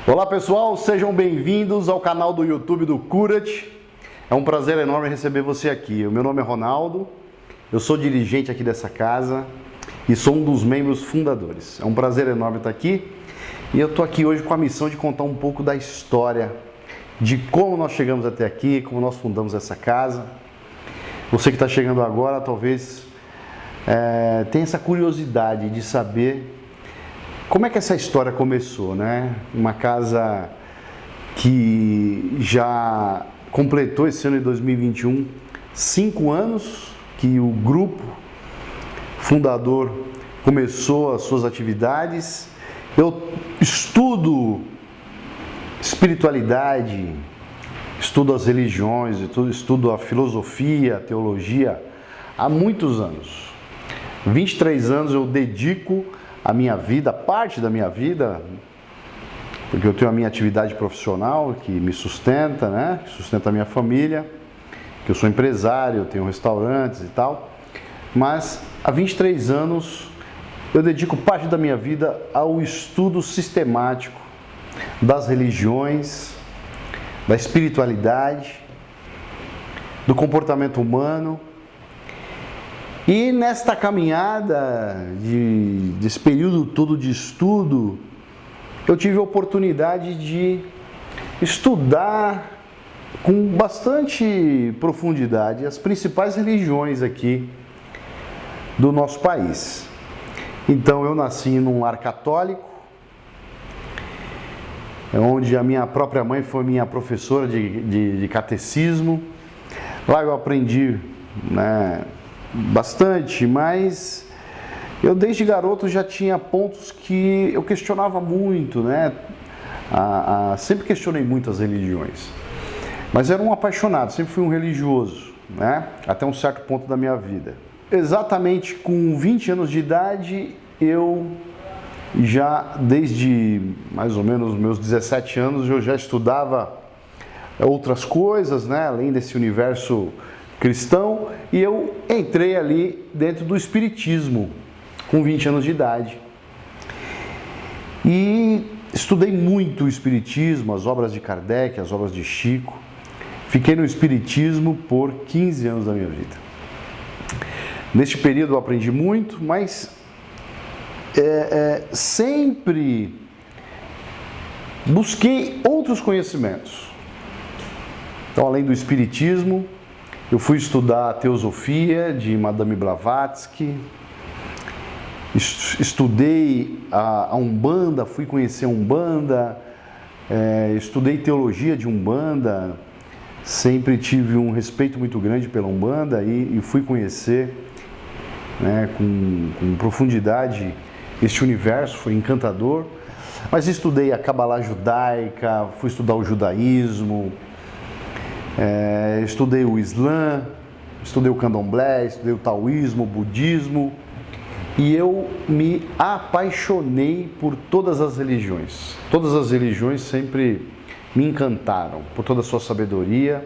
Olá pessoal, sejam bem-vindos ao canal do YouTube do Cura-te. É um prazer enorme receber você aqui. O meu nome é Ronaldo, eu sou dirigente aqui dessa casa e sou um dos membros fundadores. É um prazer enorme estar aqui e eu estou aqui hoje com a missão de contar um pouco da história, de como nós chegamos até aqui, como nós fundamos essa casa. Você que está chegando agora talvez tenha essa curiosidade de saber como é que essa história começou, né? Uma casa que já completou esse ano de 2021 5 anos que o grupo fundador começou as suas atividades. Eu estudo espiritualidade, estudo as religiões, estudo a filosofia, a teologia há muitos anos. 23 anos eu dedico a minha vida, parte da minha vida, porque eu tenho a minha atividade profissional que me sustenta, né? Que sustenta a minha família, que eu sou empresário, eu tenho restaurantes e tal, mas há 23 anos eu dedico parte da minha vida ao estudo sistemático das religiões, da espiritualidade, do comportamento humano. E nesta caminhada desse período todo de estudo, eu tive a oportunidade de estudar com bastante profundidade as principais religiões aqui do nosso país. Então eu nasci num lar católico, onde a minha própria mãe foi minha professora de catecismo. Lá eu aprendi, né, bastante, mas eu desde garoto já tinha pontos que eu questionava muito, né? Sempre questionei muito as religiões, mas era um apaixonado, sempre fui um religioso, né? Até um certo ponto da minha vida. Exatamente com 20 anos de idade, eu já, desde mais ou menos meus 17 anos, eu já estudava outras coisas, né? Além desse universo cristão, e eu entrei ali dentro do espiritismo com 20 anos de idade e estudei muito o espiritismo, as obras de Kardec, as obras de Chico. Fiquei no espiritismo por 15 anos da minha vida. Neste período eu aprendi muito, mas sempre busquei outros conhecimentos. Então, além do espiritismo, eu fui estudar a teosofia de Madame Blavatsky, estudei a Umbanda, fui conhecer a Umbanda, estudei teologia de Umbanda, sempre tive um respeito muito grande pela Umbanda e fui conhecer, né, com profundidade este universo, foi encantador. Mas estudei a Cabalá judaica, fui estudar o judaísmo, estudei o Islã, estudei o Candomblé, estudei o Taoísmo, o Budismo, e eu me apaixonei por todas as religiões. Todas as religiões sempre me encantaram por toda a sua sabedoria,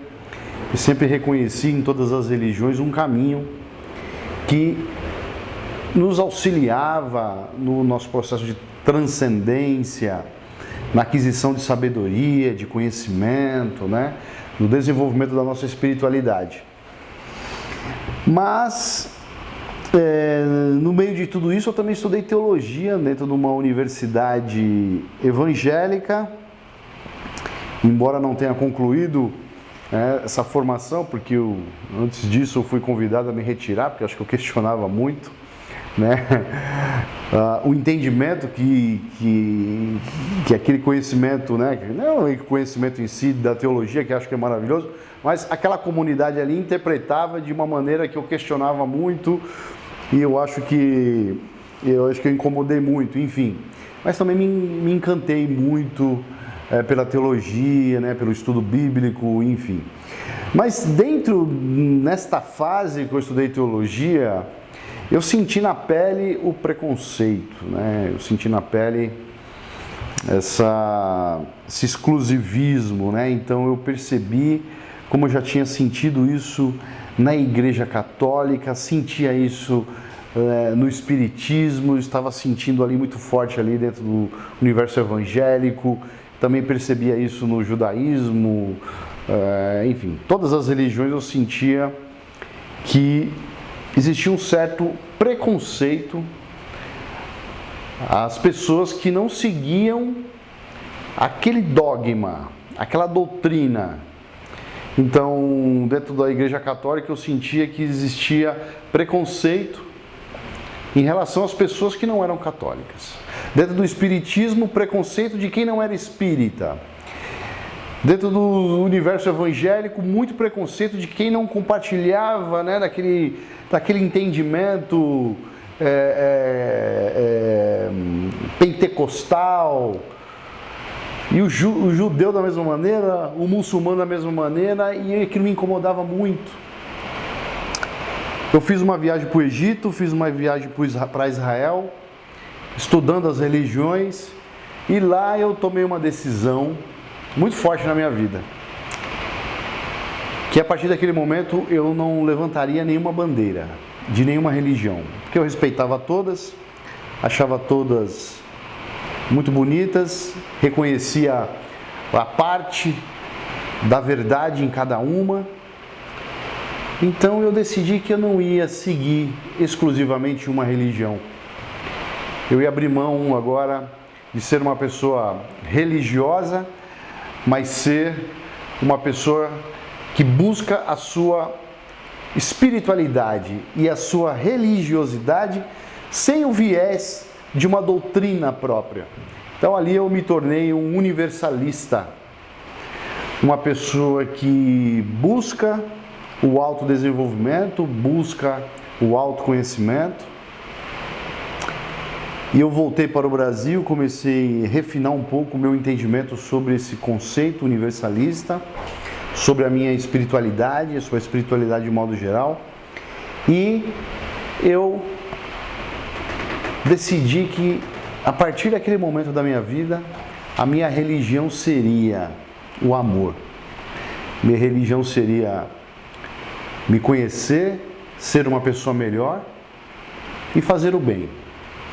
e sempre reconheci em todas as religiões um caminho que nos auxiliava no nosso processo de transcendência, na aquisição de sabedoria, de conhecimento, né? No desenvolvimento da nossa espiritualidade. Mas, no meio de tudo isso, eu também estudei teologia dentro de uma universidade evangélica, embora não tenha concluído essa formação, porque antes disso eu fui convidado a me retirar, porque acho que eu questionava muito, né? O entendimento que aquele conhecimento, né? Não o conhecimento em si da teologia, que acho que é maravilhoso, mas aquela comunidade ali interpretava de uma maneira que eu questionava muito, e eu acho que eu incomodei muito, enfim. Mas também me encantei muito pela teologia, né? Pelo estudo bíblico, enfim. Mas nesta fase que eu estudei teologia, eu senti na pele o preconceito, né? Eu senti na pele esse exclusivismo, né? Então eu percebi, como eu já tinha sentido isso na Igreja Católica, sentia isso no Espiritismo, estava sentindo ali muito forte ali dentro do universo evangélico, também percebia isso no judaísmo, enfim, todas as religiões eu sentia que existia um certo preconceito às pessoas que não seguiam aquele dogma, aquela doutrina. Então, dentro da Igreja Católica eu sentia que existia preconceito em relação às pessoas que não eram católicas. Dentro do Espiritismo, preconceito de quem não era espírita. Dentro do universo evangélico, muito preconceito de quem não compartilhava, né, daquele entendimento pentecostal. E o judeu da mesma maneira, o muçulmano da mesma maneira, e aquilo me incomodava muito. Eu fiz uma viagem para o Egito, fiz uma viagem para Israel, estudando as religiões, e lá eu tomei uma decisão muito forte na minha vida, que a partir daquele momento eu não levantaria nenhuma bandeira de nenhuma religião, porque eu respeitava todas, achava todas muito bonitas, reconhecia a parte da verdade em cada uma. Então eu decidi que eu não ia seguir exclusivamente uma religião. Eu ia abrir mão agora de ser uma pessoa religiosa, mas ser uma pessoa que busca a sua espiritualidade e a sua religiosidade sem o viés de uma doutrina própria. Então ali eu me tornei um universalista, uma pessoa que busca o autodesenvolvimento, busca o autoconhecimento. E eu voltei para o Brasil, comecei a refinar um pouco o meu entendimento sobre esse conceito universalista, sobre a minha espiritualidade, sobre a espiritualidade de modo geral. E eu decidi que, a partir daquele momento da minha vida, a minha religião seria o amor. Minha religião seria me conhecer, ser uma pessoa melhor e fazer o bem.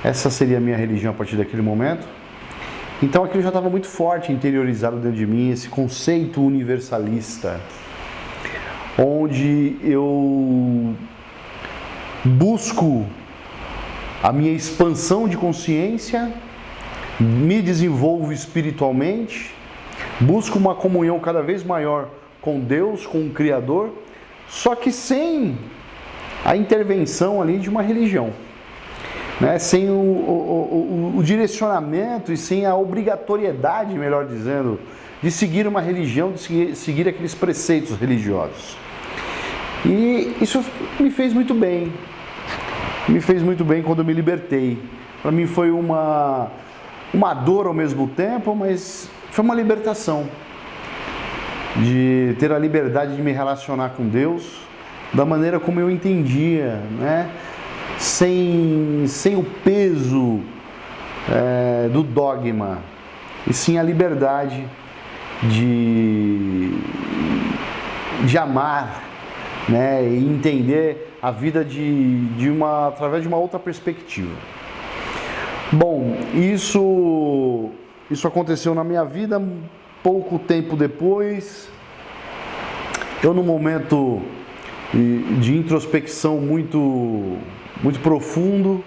Essa seria a minha religião a partir daquele momento. Então aquilo já estava muito forte, interiorizado dentro de mim, esse conceito universalista, onde eu busco a minha expansão de consciência, me desenvolvo espiritualmente, busco uma comunhão cada vez maior com Deus, com o Criador, só que sem a intervenção ali de uma religião, né? Sem o direcionamento e sem a obrigatoriedade, melhor dizendo, de seguir uma religião, de seguir aqueles preceitos religiosos. E isso me fez muito bem. Me fez muito bem quando eu me libertei. Para mim foi uma dor ao mesmo tempo, mas foi uma libertação. De ter a liberdade de me relacionar com Deus da maneira como eu entendia, né? Sem o peso do dogma, e sim a liberdade de amar, né? E entender a vida através de uma outra perspectiva. Bom, isso aconteceu na minha vida. Pouco tempo depois, eu num momento de introspecção muito profundo,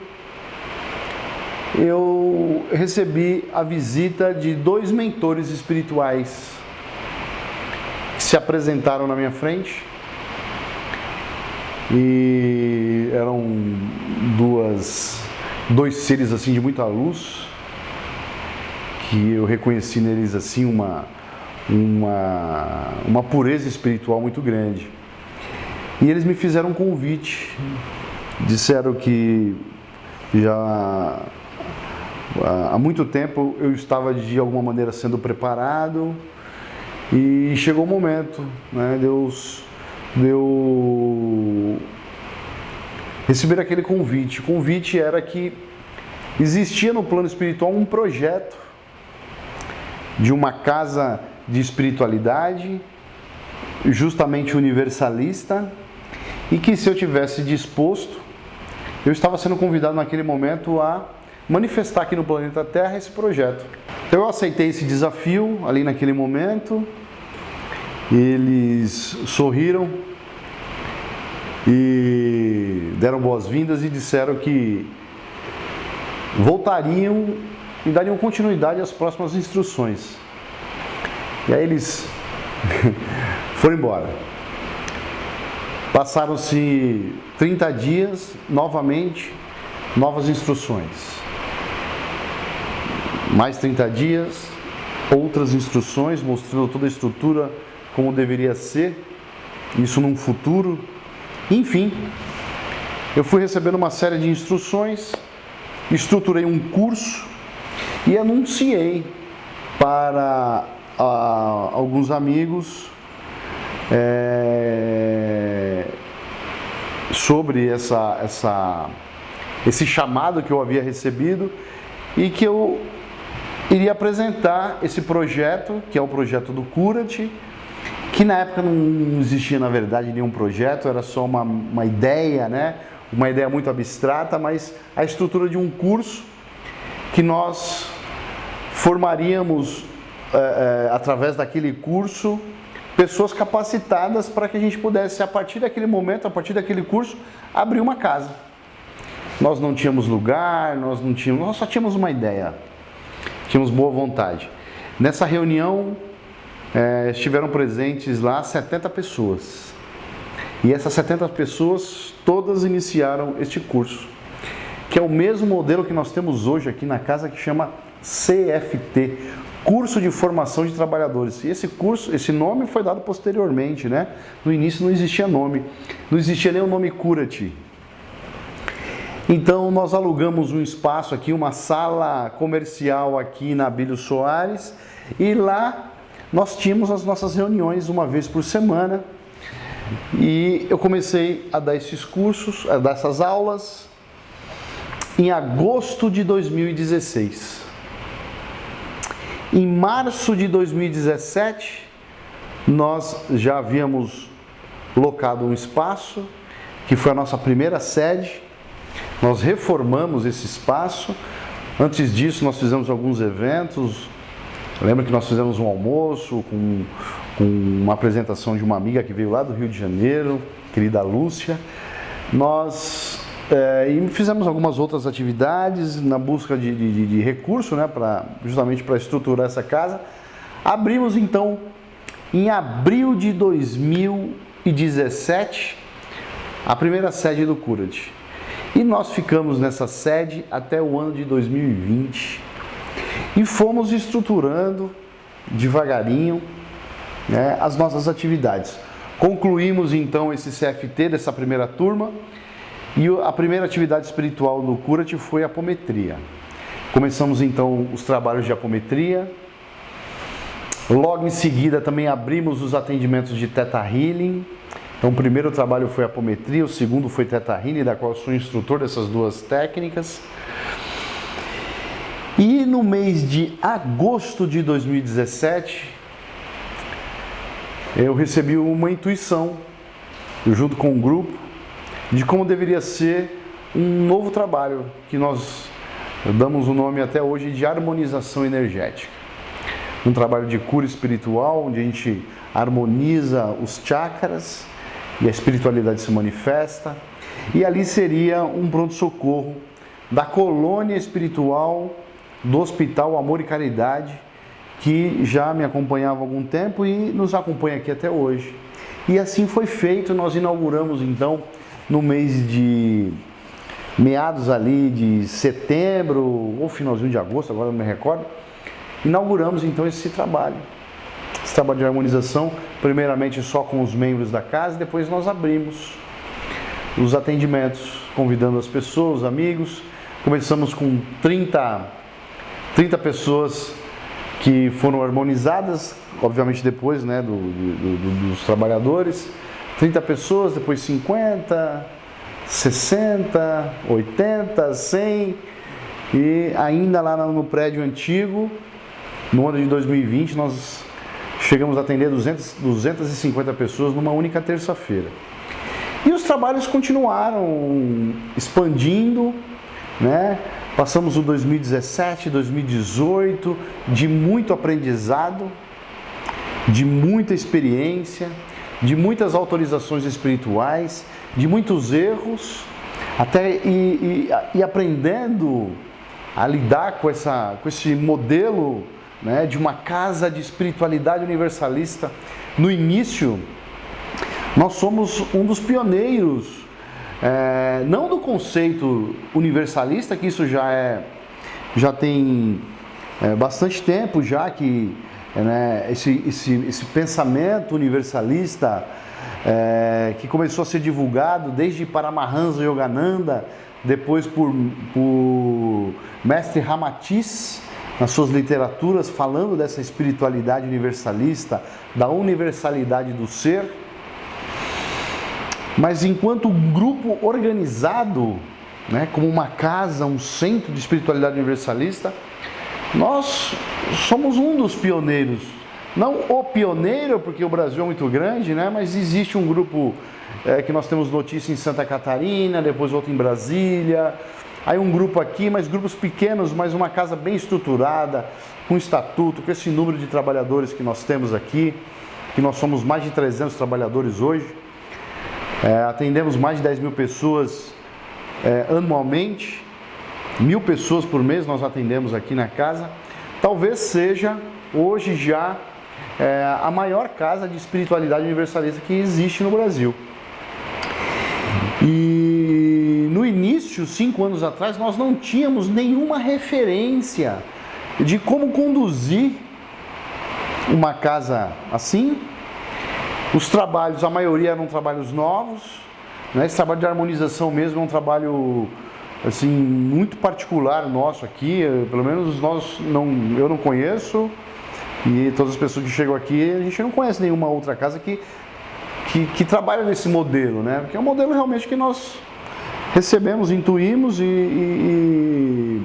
eu recebi a visita de 2 mentores espirituais que se apresentaram na minha frente, e eram dois seres assim de muita luz, que eu reconheci neles assim uma pureza espiritual muito grande. E eles me fizeram um convite, disseram que já há muito tempo eu estava de alguma maneira sendo preparado, e chegou o momento, né, de eu receber aquele convite. O convite era que existia no plano espiritual um projeto de uma casa de espiritualidade, justamente universalista, e que se eu tivesse disposto, eu estava sendo convidado naquele momento a manifestar aqui no planeta Terra esse projeto. Então eu aceitei esse desafio ali naquele momento, eles sorriram e deram boas-vindas e disseram que voltariam e dariam continuidade às próximas instruções. E aí eles foram embora. Passaram-se 30 dias, novamente, novas instruções. Mais 30 dias, outras instruções, mostrando toda a estrutura como deveria ser, isso num futuro. Enfim, eu fui recebendo uma série de instruções, estruturei um curso e anunciei para alguns amigos sobre esse chamado que eu havia recebido e que eu iria apresentar esse projeto, que é o projeto do Cura-te, que na época não existia, na verdade, nenhum projeto, era só uma ideia, né? Uma ideia muito abstrata, mas a estrutura de um curso que nós formaríamos, através daquele curso, pessoas capacitadas para que a gente pudesse, a partir daquele momento, a partir daquele curso, abrir uma casa. Nós não tínhamos lugar, nós só tínhamos uma ideia. Tínhamos boa vontade. Nessa reunião, estiveram presentes lá 70 pessoas. E essas 70 pessoas, todas iniciaram este curso, que é o mesmo modelo que nós temos hoje aqui na casa, que chama CFT, Curso de Formação de Trabalhadores. E esse curso, esse nome foi dado posteriormente, né? No início não existia nome, não existia nem o nome Cura-te. Então nós alugamos um espaço aqui, uma sala comercial aqui na Abílio Soares, e lá nós tínhamos as nossas reuniões uma vez por semana, e eu comecei a dar esses cursos, a dar essas aulas em agosto de 2016. Em março de 2017, nós já havíamos locado um espaço, que foi a nossa primeira sede. Nós reformamos esse espaço. Antes disso, nós fizemos alguns eventos. Lembra que nós fizemos um almoço com uma apresentação de uma amiga que veio lá do Rio de Janeiro, querida Lúcia. Nós e fizemos algumas outras atividades na busca de recurso, né, justamente para estruturar essa casa. Abrimos então, em abril de 2017, a primeira sede do Cura-te. E nós ficamos nessa sede até o ano de 2020 e fomos estruturando devagarinho, né, as nossas atividades. Concluímos então esse CFT dessa primeira turma e a primeira atividade espiritual do Cura-te foi a apometria. Começamos então os trabalhos de apometria. Logo em seguida também abrimos os atendimentos de Theta Healing. Então o primeiro trabalho foi a apometria, o segundo foi Theta Healing, da qual eu sou instrutor dessas duas técnicas. E no mês de agosto de 2017, eu recebi uma intuição, junto com um grupo, de como deveria ser um novo trabalho, que nós damos o nome até hoje de harmonização energética. Um trabalho de cura espiritual, onde a gente harmoniza os chakras e a espiritualidade se manifesta. E ali seria um pronto-socorro da colônia espiritual do Hospital Amor e Caridade, que já me acompanhava há algum tempo e nos acompanha aqui até hoje. E assim foi feito. Nós inauguramos então no mês de meados ali de setembro ou finalzinho de agosto, agora não me recordo, inauguramos então esse trabalho de harmonização, primeiramente só com os membros da casa, depois nós abrimos os atendimentos, convidando as pessoas, os amigos. Começamos com 30 pessoas que foram harmonizadas, obviamente depois, né, dos trabalhadores. 30 pessoas, depois 50, 60, 80, 100, e ainda lá no prédio antigo, no ano de 2020, nós chegamos a atender 250 pessoas numa única terça-feira. E os trabalhos continuaram expandindo, né? Passamos o 2017, 2018 de muito aprendizado, de muita experiência, de muitas autorizações espirituais, de muitos erros, até e aprendendo a lidar com esse modelo, né, de uma casa de espiritualidade universalista. No início, nós somos um dos pioneiros, não do conceito universalista, que isso já tem bastante tempo já que, né, esse pensamento universalista que começou a ser divulgado desde Paramahansa Yogananda, depois por Mestre Ramatiz, nas suas literaturas, falando dessa espiritualidade universalista, da universalidade do ser. Mas enquanto um grupo organizado, né, como uma casa, um centro de espiritualidade universalista, nós somos um dos pioneiros. Não o pioneiro, porque o Brasil é muito grande, né, mas existe um grupo que nós temos notícia em Santa Catarina, depois outro em Brasília, aí um grupo aqui, mas grupos pequenos, mas uma casa bem estruturada, com estatuto, com esse número de trabalhadores que nós temos aqui, que nós somos mais de 300 trabalhadores hoje, atendemos mais de 10 mil pessoas anualmente, 1.000 pessoas por mês nós atendemos aqui na casa. Talvez seja hoje já a maior casa de espiritualidade universalista que existe no Brasil. E no início, 5 anos atrás, nós não tínhamos nenhuma referência de como conduzir uma casa assim. Os trabalhos, a maioria eram trabalhos novos, né? Esse trabalho de harmonização mesmo é um trabalho assim, muito particular nosso aqui, pelo menos eu não conheço, e todas as pessoas que chegam aqui, a gente não conhece nenhuma outra casa que trabalha nesse modelo, né? Porque é um modelo realmente que nós recebemos, intuímos e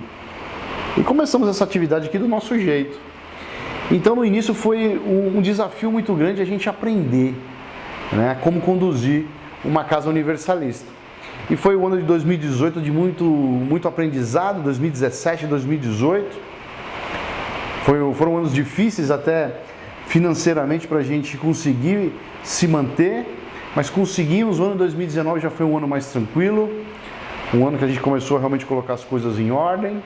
começamos essa atividade aqui do nosso jeito. Então no início foi um desafio muito grande a gente aprender, né, como conduzir uma casa universalista. E foi o ano de 2018 de muito aprendizado, 2017 e 2018. Foram anos difíceis até financeiramente para a gente conseguir se manter, mas conseguimos. O ano de 2019 já foi um ano mais tranquilo, um ano que a gente começou a realmente colocar as coisas em ordem.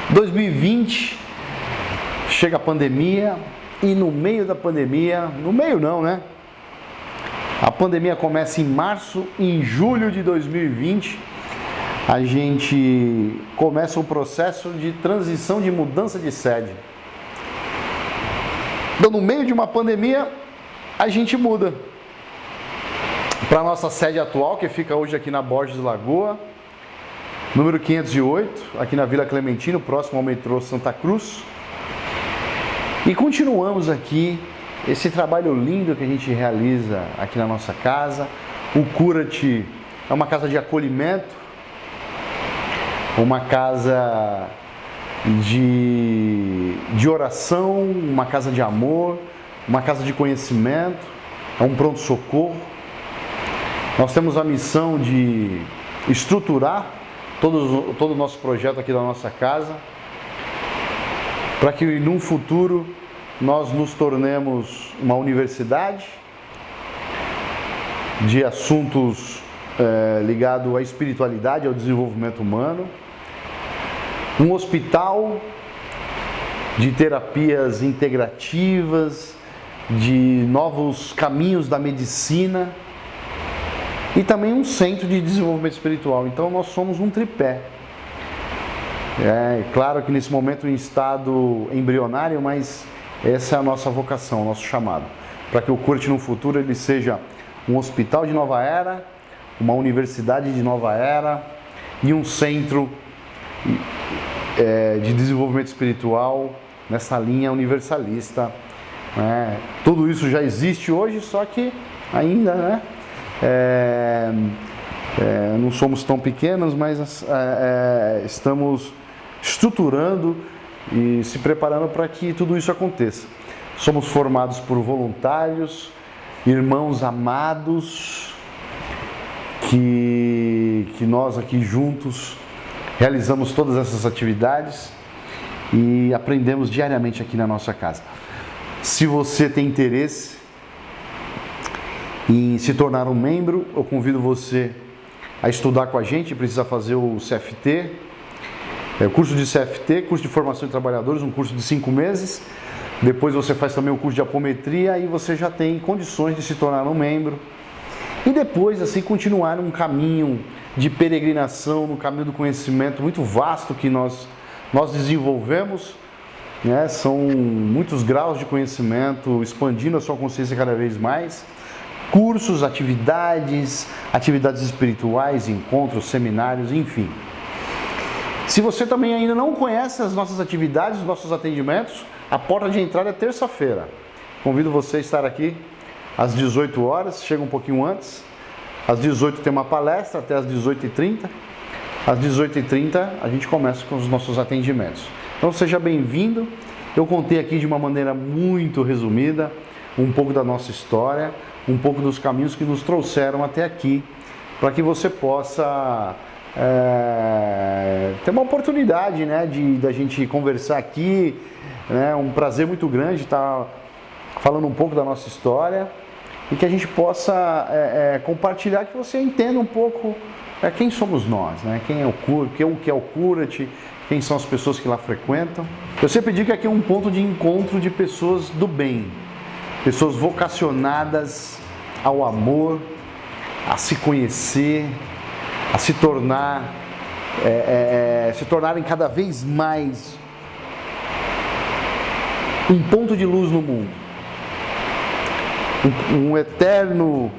2020 chega a pandemia, e no meio da pandemia, no meio não, né? A pandemia começa em março, em julho de 2020, a gente começa o processo de transição, de mudança de sede. Então, no meio de uma pandemia, a gente muda para a nossa sede atual, que fica hoje aqui na Borges Lagoa, número 508, aqui na Vila Clementino, próximo ao metrô Santa Cruz. E continuamos aqui esse trabalho lindo que a gente realiza aqui na nossa casa. O Cura-te é uma casa de acolhimento, uma casa de oração, uma casa de amor, uma casa de conhecimento, é um pronto-socorro. Nós temos a missão de estruturar todo o nosso projeto aqui da nossa casa, para que num futuro nós nos tornemos uma universidade de assuntos ligados à espiritualidade, ao desenvolvimento humano, um hospital de terapias integrativas, de novos caminhos da medicina e também um centro de desenvolvimento espiritual. Então nós somos um tripé. É claro que nesse momento em estado embrionário, mas essa é a nossa vocação, o nosso chamado, para que o Cura-te no futuro ele seja um hospital de nova era, uma universidade de nova era e um centro de desenvolvimento espiritual nessa linha universalista. Tudo isso já existe hoje, só que ainda, né, não somos tão pequenos, mas estamos estruturando e se preparando para que tudo isso aconteça. Somos formados por voluntários, irmãos amados, que nós aqui juntos realizamos todas essas atividades e aprendemos diariamente aqui na nossa casa. Se você tem interesse em se tornar um membro, eu convido você a estudar com a gente. Precisa fazer o CFT, o curso de CFT, curso de formação de trabalhadores, um curso de 5 meses. Depois você faz também o curso de apometria e você já tem condições de se tornar um membro. E depois, assim, continuar um caminho de peregrinação, no caminho do conhecimento muito vasto que nós desenvolvemos, né? São muitos graus de conhecimento, expandindo a sua consciência cada vez mais. Cursos, atividades espirituais, encontros, seminários, enfim. Se você também ainda não conhece as nossas atividades, os nossos atendimentos, a porta de entrada é terça-feira. Convido você a estar aqui às 18 horas, chega um pouquinho antes. Às 18 tem uma palestra, até às 18h30. Às 18h30 a gente começa com os nossos atendimentos. Então seja bem-vindo. Eu contei aqui de uma maneira muito resumida um pouco da nossa história, um pouco dos caminhos que nos trouxeram até aqui, para que você possa ter uma oportunidade, né, da gente conversar aqui. É um prazer muito grande estar falando um pouco da nossa história e que a gente possa compartilhar, que você entenda um pouco quem somos nós, né? Quem é o Cura, o que é o Cura-te, quem são as pessoas que lá frequentam. Eu sempre digo que aqui é um ponto de encontro de pessoas do bem, pessoas vocacionadas ao amor, a se conhecer, a se tornarem cada vez mais um ponto de luz no mundo, um eterno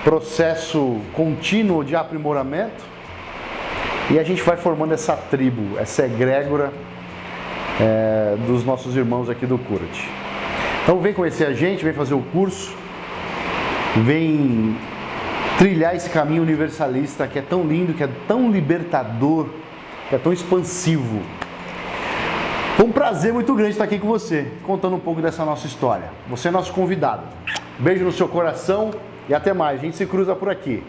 processo contínuo de aprimoramento, e a gente vai formando essa tribo, essa egrégora dos nossos irmãos aqui do Cura-te. Então vem conhecer a gente, vem fazer o curso, vem trilhar esse caminho universalista que é tão lindo, que é tão libertador, que é tão expansivo. Foi um prazer muito grande estar aqui com você, contando um pouco dessa nossa história. Você é nosso convidado. Beijo no seu coração e até mais. A gente se cruza por aqui.